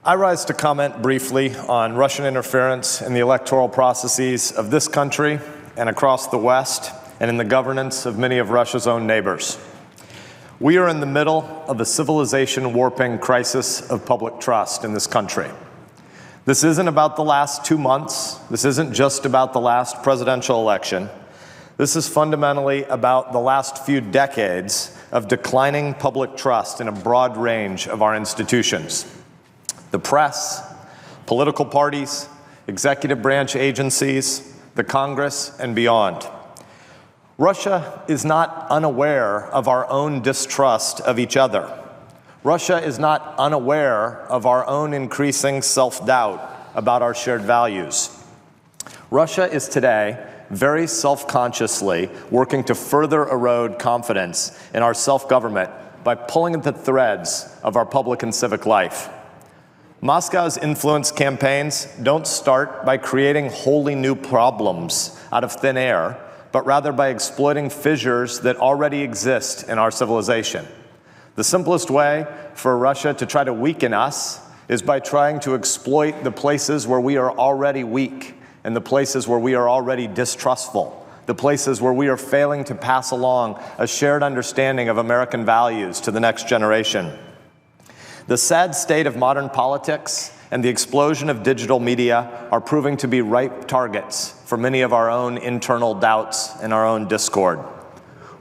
I rise to comment briefly on Russian interference in the electoral processes of this country and across the West and in the governance of many of Russia's own neighbors. We are in the middle of a civilization-warping crisis of public trust in this country. This isn't about the last 2 months. This isn't just about the last presidential election. This is fundamentally about the last few decades of declining public trust in a broad range of our institutions. The press, political parties, executive branch agencies, the Congress, and beyond. Russia is not unaware of our own distrust of each other. Russia is not unaware of our own increasing self-doubt about our shared values. Russia is today very self-consciously working to further erode confidence in our self-government by pulling at the threads of our public and civic life. Moscow's influence campaigns don't start by creating wholly new problems out of thin air, but rather by exploiting fissures that already exist in our civilization. The simplest way for Russia to try to weaken us is by trying to exploit the places where we are already weak and the places where we are already distrustful, the places where we are failing to pass along a shared understanding of American values to the next generation. The sad state of modern politics and the explosion of digital media are proving to be ripe targets for many of our own internal doubts and our own discord.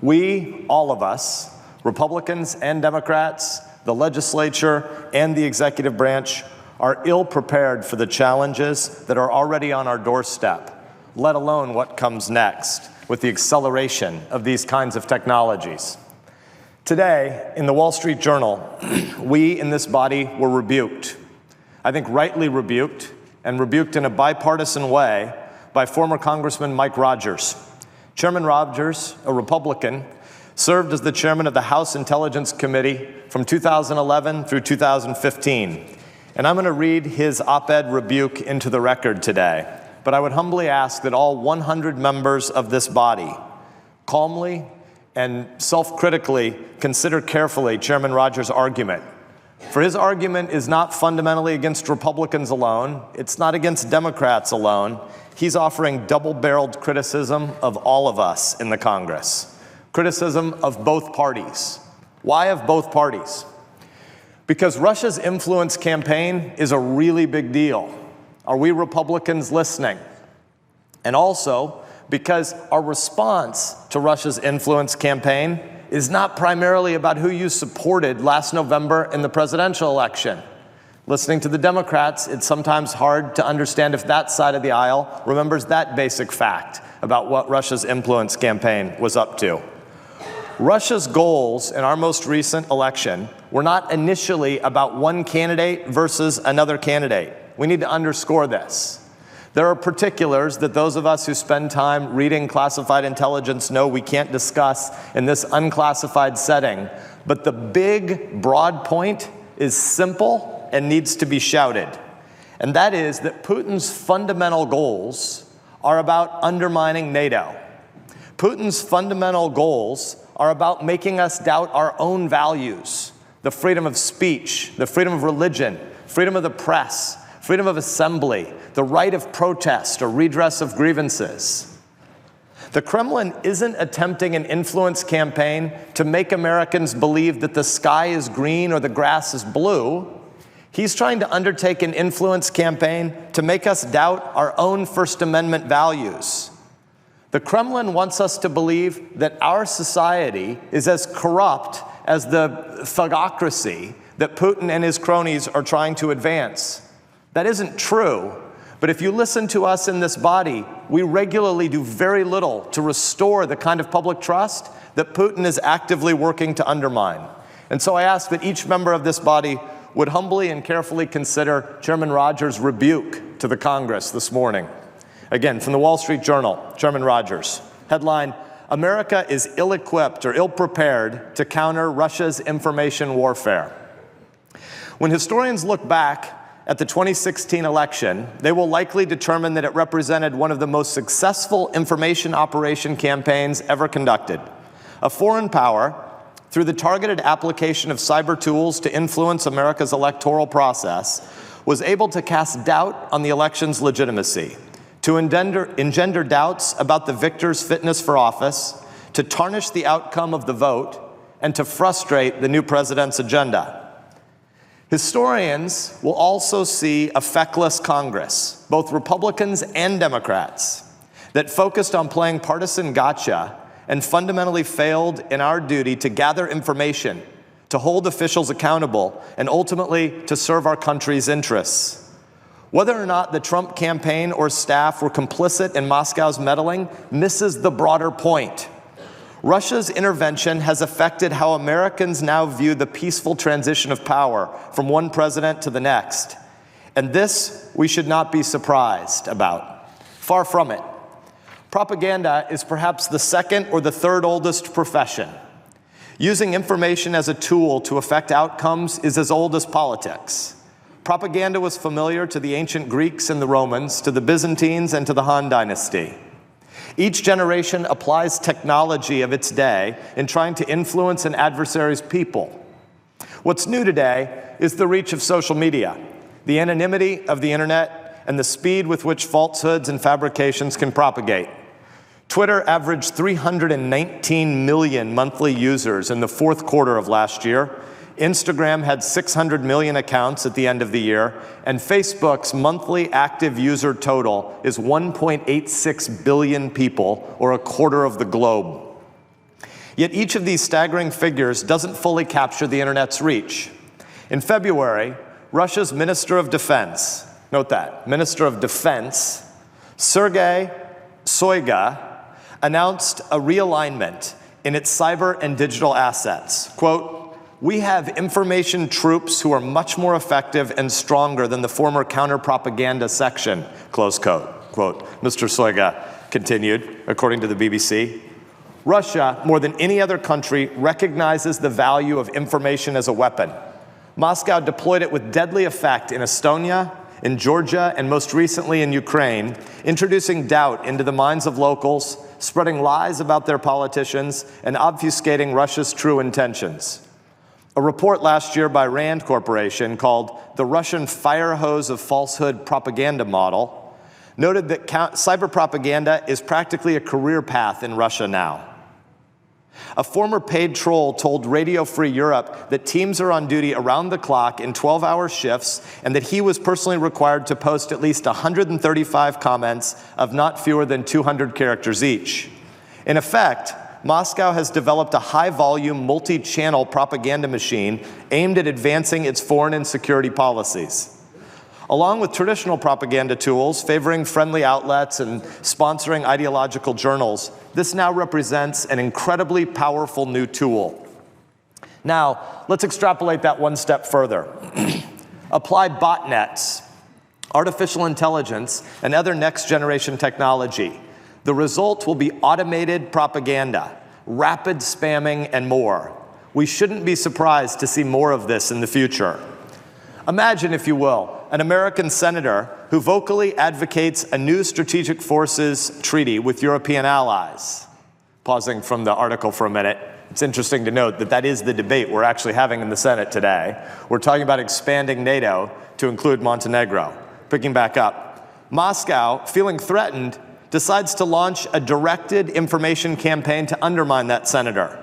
We, all of us, Republicans and Democrats, the legislature and the executive branch, are ill-prepared for the challenges that are already on our doorstep, let alone what comes next with the acceleration of these kinds of technologies. Today, in the Wall Street Journal, we in this body were rebuked. I think rightly rebuked, and rebuked in a bipartisan way by former Congressman Mike Rogers. Chairman Rogers, a Republican, served as the chairman of the House Intelligence Committee from 2011 through 2015. And I'm going to read his op-ed rebuke into the record today. But I would humbly ask that all 100 members of this body calmly and self-critically consider carefully Chairman Rogers' argument. For his argument is not fundamentally against Republicans alone. It's not against Democrats alone. He's offering double-barreled criticism of all of us in the Congress. Criticism of both parties. Why of both parties? Because Russia's influence campaign is a really big deal. Are we Republicans listening? And also, because our response to Russia's influence campaign is not primarily about who you supported last November in the presidential election. Listening to the Democrats, it's sometimes hard to understand if that side of the aisle remembers that basic fact about what Russia's influence campaign was up to. Russia's goals in our most recent election were not initially about one candidate versus another candidate. We need to underscore this. There are particulars that those of us who spend time reading classified intelligence know we can't discuss in this unclassified setting, but the big, broad point is simple and needs to be shouted. And that is that Putin's fundamental goals are about undermining NATO. Putin's fundamental goals are about making us doubt our own values, the freedom of speech, the freedom of religion, freedom of the press, freedom of assembly, the right of protest or redress of grievances. The Kremlin isn't attempting an influence campaign to make Americans believe that the sky is green or the grass is blue. He's trying to undertake an influence campaign to make us doubt our own First Amendment values. The Kremlin wants us to believe that our society is as corrupt as the thugocracy that Putin and his cronies are trying to advance. That isn't true, but if you listen to us in this body, we regularly do very little to restore the kind of public trust that Putin is actively working to undermine. And so I ask that each member of this body would humbly and carefully consider Chairman Rogers' rebuke to the Congress this morning. Again, from the Wall Street Journal, Chairman Rogers. Headline, America is ill-equipped or ill-prepared to counter Russia's information warfare. When historians look back at the 2016 election, they will likely determine that it represented one of the most successful information operation campaigns ever conducted. A foreign power, through the targeted application of cyber tools to influence America's electoral process, was able to cast doubt on the election's legitimacy, to engender doubts about the victor's fitness for office, to tarnish the outcome of the vote, and to frustrate the new president's agenda. Historians will also see a feckless Congress, both Republicans and Democrats, that focused on playing partisan gotcha and fundamentally failed in our duty to gather information, to hold officials accountable, and ultimately to serve our country's interests. Whether or not the Trump campaign or staff were complicit in Moscow's meddling misses the broader point. Russia's intervention has affected how Americans now view the peaceful transition of power from one president to the next. And this we should not be surprised about. Far from it. Propaganda is perhaps the second or the third oldest profession. Using information as a tool to affect outcomes is as old as politics. Propaganda was familiar to the ancient Greeks and the Romans, to the Byzantines and to the Han Dynasty. Each generation applies technology of its day in trying to influence an adversary's people. What's new today is the reach of social media, the anonymity of the internet, and the speed with which falsehoods and fabrications can propagate. Twitter averaged 319 million monthly users in the fourth quarter of last year. Instagram had 600 million accounts at the end of the year, and Facebook's monthly active user total is 1.86 billion people, or a quarter of the globe. Yet each of these staggering figures doesn't fully capture the internet's reach. In February, Russia's Minister of Defense, note that, Minister of Defense, Sergei Shoigu, announced a realignment in its cyber and digital assets. Quote, "We have information troops who are much more effective and stronger than the former counter-propaganda section," close quote. Mr. Shoigu continued, according to the BBC. Russia, more than any other country, recognizes the value of information as a weapon. Moscow deployed it with deadly effect in Estonia, in Georgia, and most recently in Ukraine, introducing doubt into the minds of locals, spreading lies about their politicians, and obfuscating Russia's true intentions. A report last year by Rand Corporation called the Russian Fire Hose of Falsehood Propaganda Model noted that cyber propaganda is practically a career path in Russia now. A former paid troll told Radio Free Europe that teams are on duty around the clock in 12-hour shifts and that he was personally required to post at least 135 comments of not fewer than 200 characters each. In effect, Moscow has developed a high-volume, multi-channel propaganda machine aimed at advancing its foreign and security policies. Along with traditional propaganda tools, favoring friendly outlets and sponsoring ideological journals, this now represents an incredibly powerful new tool. Now, let's extrapolate that one step further. Apply botnets, artificial intelligence, and other next-generation technology. The result will be automated propaganda, rapid spamming, and more. We shouldn't be surprised to see more of this in the future. Imagine, if you will, an American senator who vocally advocates a new strategic forces treaty with European allies. Pausing from the article for a minute, it's interesting to note that that is the debate we're actually having in the Senate today. We're talking about expanding NATO to include Montenegro. Picking back up, Moscow, feeling threatened, decides to launch a directed information campaign to undermine that senator.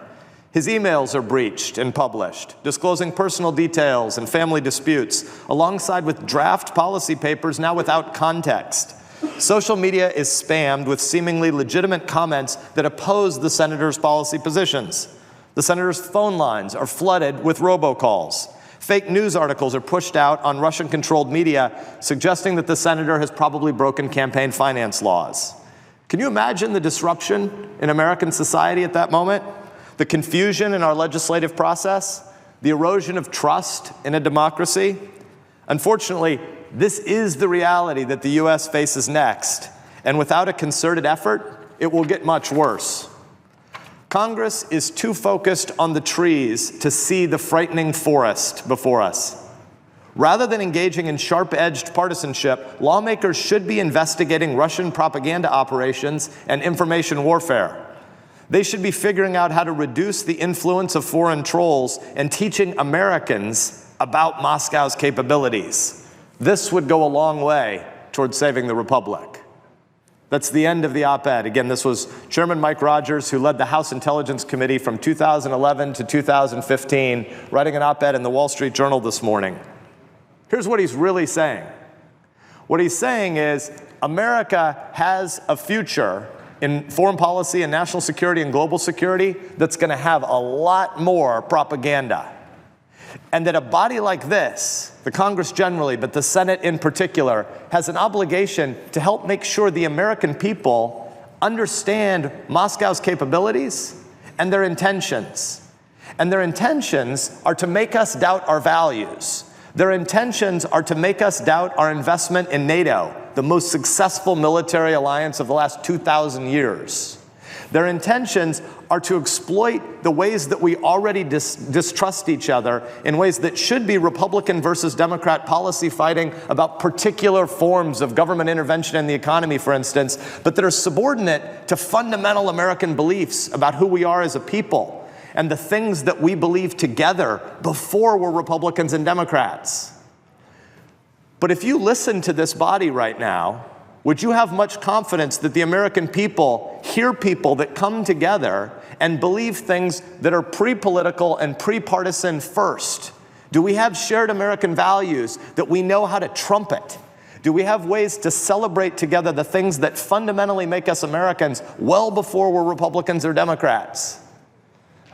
His emails are breached and published, disclosing personal details and family disputes, alongside with draft policy papers now without context. Social media is spammed with seemingly legitimate comments that oppose the senator's policy positions. The senator's phone lines are flooded with robocalls. Fake news articles are pushed out on Russian-controlled media, suggesting that the senator has probably broken campaign finance laws. Can you imagine the disruption in American society at that moment? The confusion in our legislative process, the erosion of trust in a democracy. Unfortunately, this is the reality that the U.S. faces next, and without a concerted effort, it will get much worse. Congress is too focused on the trees to see the frightening forest before us. Rather than engaging in sharp-edged partisanship, lawmakers should be investigating Russian propaganda operations and information warfare. They should be figuring out how to reduce the influence of foreign trolls and teaching Americans about Moscow's capabilities. This would go a long way towards saving the republic. That's the end of the op-ed. Again, this was Chairman Mike Rogers, who led the House Intelligence Committee from 2011 to 2015, writing an op-ed in the Wall Street Journal this morning. Here's what he's really saying. What he's saying is America has a future in foreign policy and national security and global security that's going to have a lot more propaganda. And that a body like this, the Congress generally, but the Senate in particular, has an obligation to help make sure the American people understand Moscow's capabilities and their intentions. And their intentions are to make us doubt our values. Their intentions are to make us doubt our investment in NATO, the most successful military alliance of the last 2,000 years. Their intentions are to exploit the ways that we already distrust each other in ways that should be Republican versus Democrat policy fighting about particular forms of government intervention in the economy, for instance, but that are subordinate to fundamental American beliefs about who we are as a people and the things that we believe together before we're Republicans and Democrats. But if you listen to this body right now, would you have much confidence that the American people hear people that come together and believe things that are pre-political and pre-partisan first? Do we have shared American values that we know how to trumpet? Do we have ways to celebrate together the things that fundamentally make us Americans well before we're Republicans or Democrats?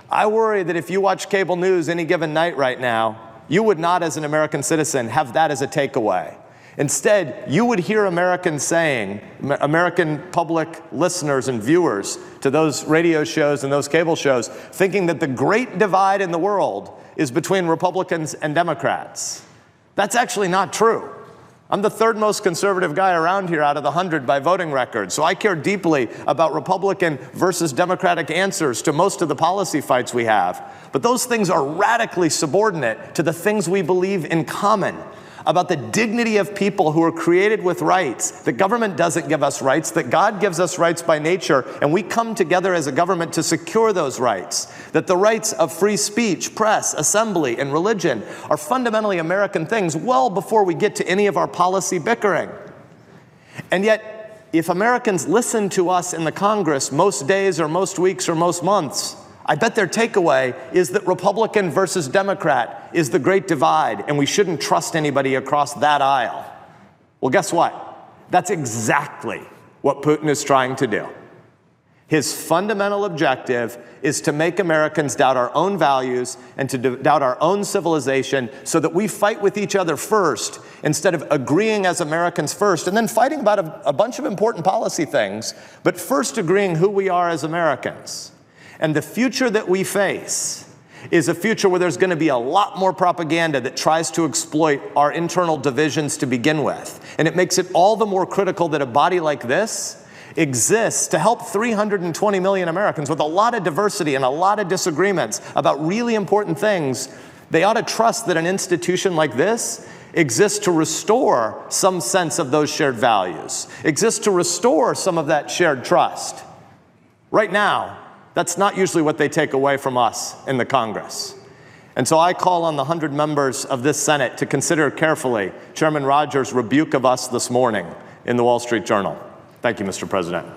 I worry that if you watch cable news any given night right now, you would not, as an American citizen, have that as a takeaway. Instead, you would hear Americans saying, American public listeners and viewers to those radio shows and those cable shows, thinking that the great divide in the world is between Republicans and Democrats. That's actually not true. I'm the third most conservative guy around here out of the 100 by voting record, so I care deeply about Republican versus Democratic answers to most of the policy fights we have. But those things are radically subordinate to the things we believe in common about the dignity of people who are created with rights. The government doesn't give us rights, that God gives us rights by nature, and we come together as a government to secure those rights. That the rights of free speech, press, assembly, and religion are fundamentally American things well before we get to any of our policy bickering. And yet, if Americans listen to us in the Congress most days or most weeks or most months, I bet their takeaway is that Republican versus Democrat is the great divide, and we shouldn't trust anybody across that aisle. Well, guess what? That's exactly what Putin is trying to do. His fundamental objective is to make Americans doubt our own values and to doubt our own civilization so that we fight with each other first instead of agreeing as Americans first and then fighting about a bunch of important policy things, but first agreeing who we are as Americans. And the future that we face is a future where there's going to be a lot more propaganda that tries to exploit our internal divisions to begin with. And it makes it all the more critical that a body like this exists to help 320 million Americans with a lot of diversity and a lot of disagreements about really important things. They ought to trust that an institution like this exists to restore some sense of those shared values, exists to restore some of that shared trust. Right now, that's not usually what they take away from us in the Congress. And so I call on the 100 members of this Senate to consider carefully Chairman Rogers' rebuke of us this morning in the Wall Street Journal. Thank you, Mr. President.